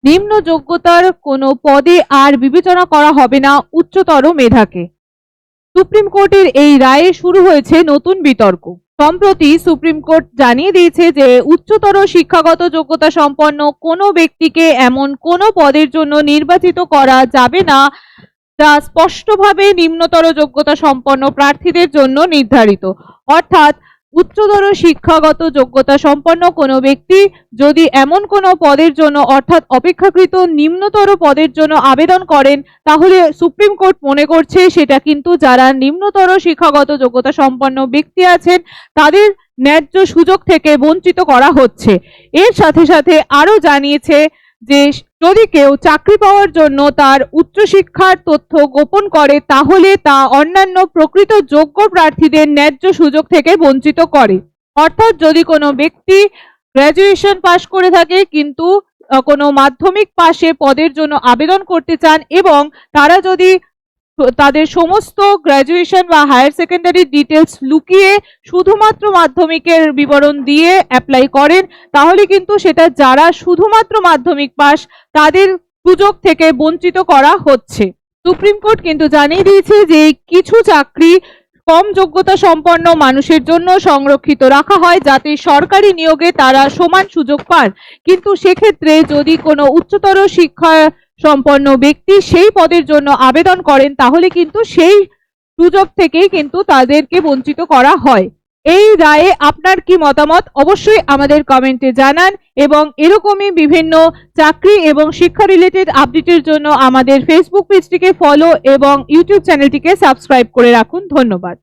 নিম্ন যোগ্যতার কোনো পদে আর বিবেচনা করা হবে না উচ্চতর মেধাকে। সুপ্রিম কোর্টের এই রায়ে শুরু হয়েছে নতুন বিতর্ক। সম্প্রতি সুপ্রিম কোর্ট জানিয়ে দিয়েছে যে উচ্চতর শিক্ষাগত যোগ্যতা সম্পন্ন কোনো ব্যক্তিকে এমন কোনো পদের জন্য নির্বাচিত করা যাবে না যা স্পষ্টভাবে নিম্নতর যোগ্যতা সম্পন্ন প্রার্থীদের জন্য নির্ধারিত। অর্থাৎ উচ্চতর শিক্ষাগত যোগ্যতা সম্পন্ন কোনো ব্যক্তি যদি এমন কোনো পদের জন্য অর্থাৎ অপেক্ষাকৃত নিম্নতর পদের জন্য আবেদন করেন, তাহলে সুপ্রিম কোর্ট মনে করছে সেটা কিন্তু যারা নিম্নতর শিক্ষাগত যোগ্যতা সম্পন্ন ব্যক্তি আছেন তাদের ন্যায্য সুযোগ থেকে বঞ্চিত করা হচ্ছে। এর সাথে সাথে আরো জানিয়েছে যে যদি কেউ চাকরি পাওয়ার জন্য তার উচ্চশিক্ষার তথ্য গোপন করে তাহলে তা অন্যান্য প্রকৃত যোগ্য প্রার্থীদের ন্যায্য সুযোগ থেকে বঞ্চিত করে। অর্থাৎ যদি কোনো ব্যক্তি গ্র্যাজুয়েশন পাশ করে থাকে কিন্তু কোনো মাধ্যমিক পাশে পদের জন্য আবেদন করতে চান এবং তারা যদি তাদের সমস্ত গ্র্যাজুয়েশন বা হায়ার সেকেন্ডারি ডিটেলস লুকিয়ে শুধুমাত্র মাধ্যমিকের বিবরণ দিয়ে অ্যাপ্লাই করেন, তাহলে কিন্তু সেটা যারা শুধুমাত্র মাধ্যমিক পাস তাদের সুযোগ থেকে বঞ্চিত করা হচ্ছে। সুপ্রিম কোর্ট কিন্তু জানিয়ে দিয়েছে যে কিছু চাকরি কম যোগ্যতা সম্পন্ন মানুষের জন্য সংরক্ষিত রাখা হয় যাতে সরকারি নিয়োগে তারা সমান সুযোগ পান, কিন্তু সেক্ষেত্রে যদি কোনো উচ্চতর শিক্ষা সম্পন্ন ব্যক্তি সেই পদের জন্য আবেদন করেন তাহলে কিন্তু সেই সুযোগ থেকেই কিন্তু তাদেরকে বঞ্চিত করা হয়। এই রায়ে আপনার কি মতামত অবশ্যই আমাদের কমেন্টে জানান এবং এরকমই বিভিন্ন চাকরি এবং শিক্ষা রিলেটেড আপডেটের জন্য আমাদের ফেসবুক পেজটিকে ফলো এবং ইউটিউব চ্যানেলটিকে সাবস্ক্রাইব করে রাখুন। ধন্যবাদ।